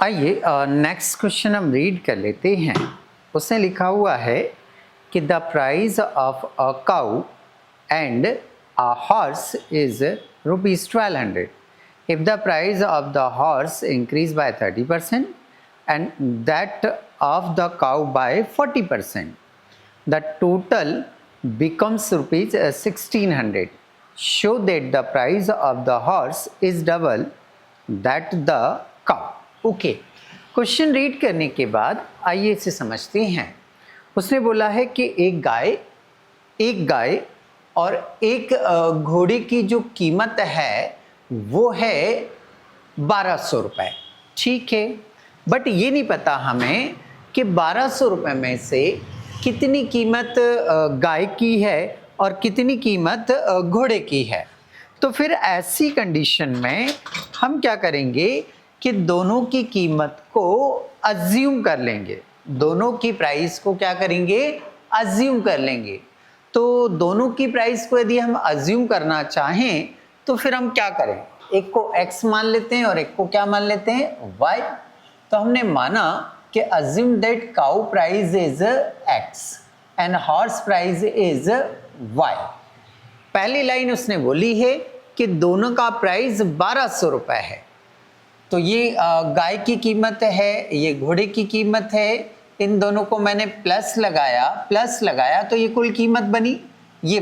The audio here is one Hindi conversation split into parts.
आइए नेक्स्ट क्वेश्चन हम रीड कर लेते हैं। उसने लिखा हुआ है कि the price of a cow and a horse is ₹1200 if the price of the horse increase by 30% and that of the cow by 40%, the total becomes ₹1600. Show that the price of the horse is double that the cow. Okay, question read करने के बाद आइए इसे समझते हैं। उसने बोला है कि एक गाय और एक घोड़े की जो कीमत है वो है 1200 रुपये। ठीक है, बट ये नहीं पता हमें कि 1200 रुपये में से कितनी कीमत गाय की है और कितनी कीमत घोड़े की है। तो फिर ऐसी कंडीशन में हम क्या करेंगे कि दोनों की कीमत को अज्यूम कर लेंगे, दोनों की प्राइस को क्या करेंगे, अज्यूम कर लेंगे। तो दोनों की प्राइस को यदि हम अज्यूम करना चाहें तो फिर हम क्या करें, एक को x मान लेते हैं और एक को क्या मान लेते हैं, y। तो हमने माना कि assume that cow price is x and horse price is y। पहली लाइन उसने बोली है कि दोनों का प्राइस 1200 रुपये है। तो ये गाय की कीमत है, ये घोड़े की कीमत है, इन दोनों को मैंने प्लस लगाया तो ये कुल कीमत बनी, ये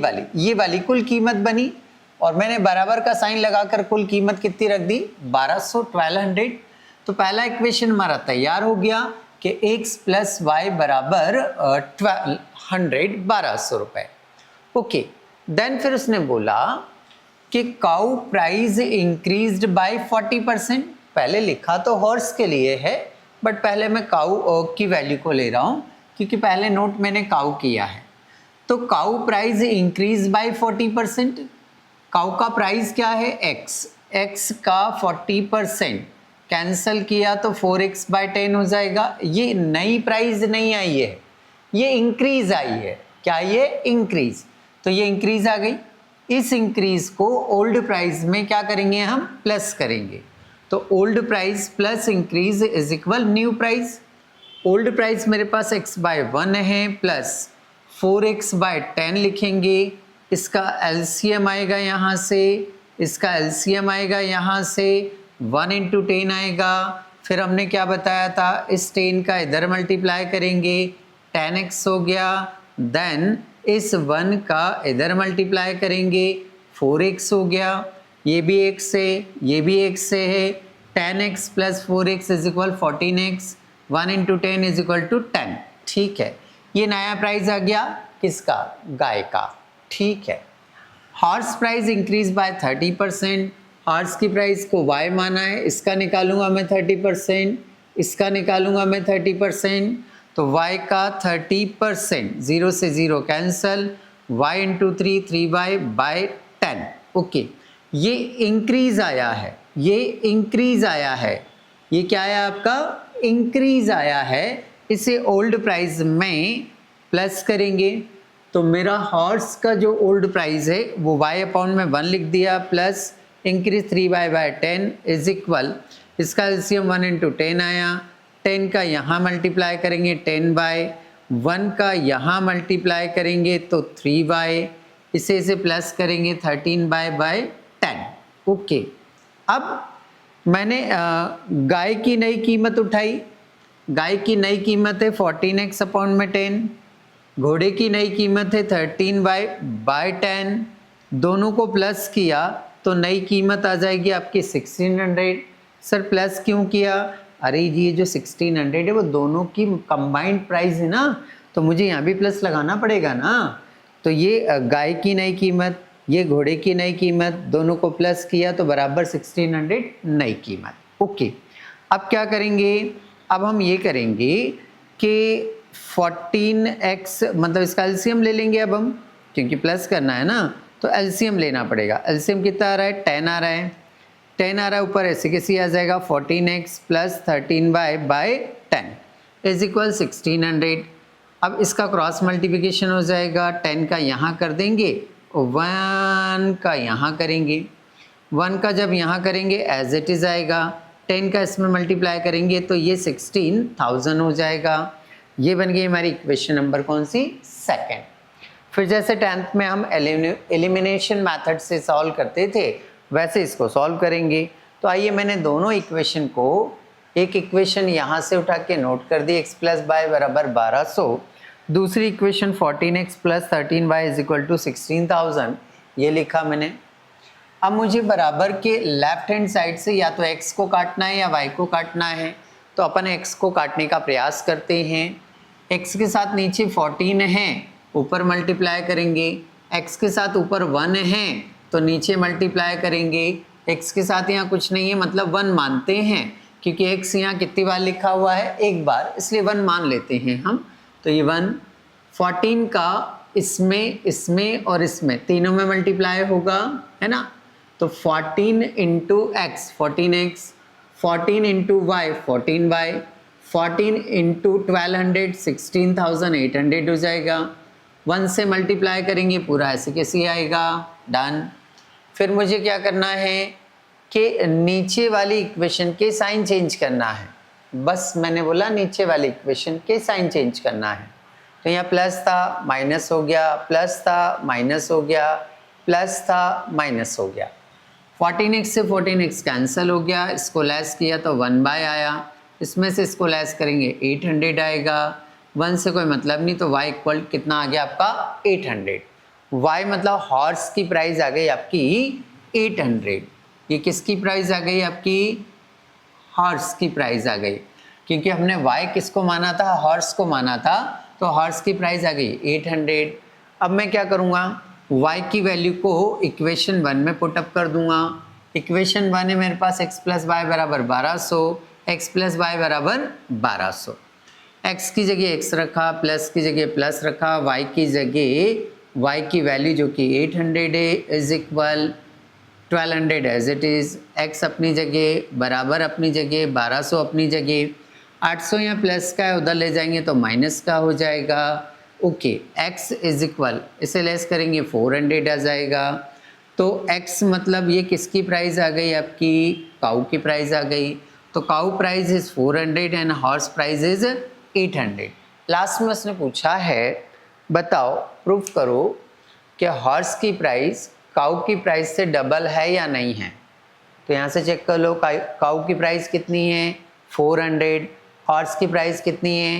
वाली कुल कीमत बनी। और मैंने बराबर का साइन लगाकर कुल कीमत कितनी रख दी, 1200। तो पहला इक्वेशन हमारा तैयार हो गया कि x प्लस वाई बराबर 1200 रुपये। ओके, देन फिर उसने बोला कि काउ प्राइस इंक्रीज्ड बाय 40%। पहले लिखा तो हॉर्स के लिए है, बट पहले मैं काउ की वैल्यू को ले रहा हूँ क्योंकि पहले नोट मैंने काउ किया है। तो cow price increase by 40%। Cow का प्राइस क्या है, x का 40% कैंसल किया तो 4x/10 हो जाएगा। ये नई प्राइस नहीं आई है, ये इंक्रीज आई है। क्या ये इंक्रीज, तो ये इंक्रीज आ गई। इस इंक्रीज को ओल्ड प्राइस में क्या करेंगे, हम प्लस करेंगे। तो old price plus increase is equal new price. Old price मेरे पास x/1 है प्लस 4x/10 लिखेंगे। इसका एलसीएम आएगा यहाँ से, इसका एलसीएम आएगा यहाँ से, 1 × 10 आएगा। फिर हमने क्या बताया था, इस 10 का इधर मल्टीप्लाई करेंगे, 10x हो गया। देन इस 1 का इधर मल्टीप्लाई करेंगे, 4x हो गया। ये भी x से, ये भी x से है। 10x plus 4x is equal 14x। 1 × 10 is equal to 10। ठीक है, ये नया प्राइस आ गया किसका, गाय का। ठीक है, horse price increase by 30%। Horse की प्राइस को y माना है, इसका निकालूंगा मैं 30%, इसका निकालूंगा मैं 30%। तो y का 30%, 0 से 0 कैंसल, y × 3 3y/10। ओके, ये इंक्रीज आया है, ये इंक्रीज आया है। ये क्या आया आपका, इंक्रीज आया है। इसे ओल्ड प्राइस में प्लस करेंगे तो मेरा हॉर्स का जो ओल्ड प्राइस है वो y/1 लिख दिया, plus increase 3y/10 is equal, इसका एलसीएम 1 × 10 आया। 10 का यहाँ मल्टीप्लाई करेंगे 10/1 का यहाँ मल्टीप्लाई करेंगे तो 3y, इसे प्लस करेंगे 13y/10। ओके, अब मैंने गाय की नई कीमत उठाई। गाय की नई कीमत है 14x/10, घोड़े की नई कीमत है 13y/10। दोनों को प्लस किया तो नई कीमत आ जाएगी आपकी 1600। सर प्लस क्यों किया, अरे ये जो 1600 है वो दोनों की कंबाइंड प्राइस है ना, तो मुझे यहाँ भी प्लस लगाना पड़ेगा ना। तो ये गाय की नई कीमत, ये घोड़े की नई कीमत, दोनों को प्लस किया तो बराबर 1600 नई कीमत। ओके, अब क्या करेंगे, अब हम ये करेंगे कि 14x मतलब इसका एलसीएम ले लेंगे अब हम, क्योंकि प्लस करना है ना तो एलसीएम लेना पड़ेगा। एलसीएम कितना आ रहा है, 10 आ रहा है, 10 आ रहा है, ऊपर ऐसे कैसे आ जाएगा 14x plus 13y/10 is equal 1600। अब इसका क्रॉस मल्टीप्लिकेशन हो जाएगा, 10 का यहाँ कर देंगे, 1 का यहाँ करेंगे। 1 का जब यहाँ करेंगे एज इट इज़ आएगा, 10 का इसमें मल्टीप्लाई करेंगे तो ये 16,000 हो जाएगा। ये बन गई हमारी इक्वेशन नंबर कौन सी? सेकंड। फिर जैसे 10th में हम एलिमिनेशन मेथड से सॉल्व करते थे वैसे इसको सॉल्व करेंगे। तो आइए मैंने दोनों इक्वेशन को, एक इक्वेशन यहाँ से उठा के नोट कर दी x प्लस वाई बराबर 1200, दूसरी equation 14x plus 13y is equal to 16,000 ये लिखा मैंने। अब मुझे बराबर के लेफ्ट हैंड साइड से या तो x को काटना है या y को काटना है, तो अपन x को काटने का प्रयास करते हैं। x के साथ नीचे 14 है, ऊपर मल्टीप्लाई करेंगे, x के साथ ऊपर 1 है तो नीचे मल्टीप्लाई करेंगे, x के साथ यहाँ कुछ नहीं है मतलब 1 मानते हैं क्योंकि x यहाँ कितनी बार लिखा हुआ है? एक बार, इसलिए 1 मान लेते हैं हम। तो ये 1 14 का इसमें और इसमें तीनों में मल्टीप्लाई होगा, है ना। तो 14 into X 14x, 14 into Y 14y, 14 into 1200 16,800 हो जाएगा। 1 से मल्टीप्लाई करेंगे पूरा ऐसे कैसे आएगा? डन। फिर मुझे क्या करना है कि नीचे वाली इक्वेशन के साइन चेंज करना है। बस मैंने बोला नीचे वाली इक्वेशन के साइन चेंज करना है। तो यहाँ प्लस था माइनस हो गया, प्लस था माइनस हो गया, प्लस था माइनस हो गया। 14x से 14x कैंसिल हो गया, इसको लेस किया तो 1 बाय आया, इसमें से इसको लेस करेंगे 800 आएगा। 1 से कोई मतलब नहीं तो y इक्वल कितना आ गया आपका? 800। y मतलब हॉर्स की प्राइस आ गई आपकी 800। ये किसकी प्राइस आ गई आपकी? हॉर्स की प्राइस आ गई, क्योंकि हमने y किसको माना था? हॉर्स को माना था, तो हॉर्स की प्राइस आ गई 800। अब मैं क्या करूँगा? y की वैल्यू को इक्वेशन 1 में पुटअप कर दूंगा। इक्वेशन 1 है मेरे पास x प्लस वाई बराबर 1200, x प्लस वाई बराबर 1200। x की जगह x रखा, प्लस की जगह प्लस रखा, y की जगह y की वैल्यू जो कि 800 है is equal 1200 as it is, x अपनी जगह, बराबर अपनी जगह, 1200 अपनी जगह, 800 यहाँ प्लस का है उधर ले जाएंगे तो माइनस का हो जाएगा। ओके, x इज इक्वल, इसे लेस करेंगे 400 आ जाएगा। तो x मतलब ये किसकी प्राइस आ गई आपकी? काऊ की प्राइस आ गई। तो cow price is 400 and horse price is 800। Last में उसने पूछा है बताओ, प्रूफ करो कि हॉर्स की प्राइस काऊ की प्राइस से डबल है या नहीं है। तो यहाँ से चेक कर लो, काऊ की प्राइस कितनी है? 400, हॉर्स की प्राइस कितनी है?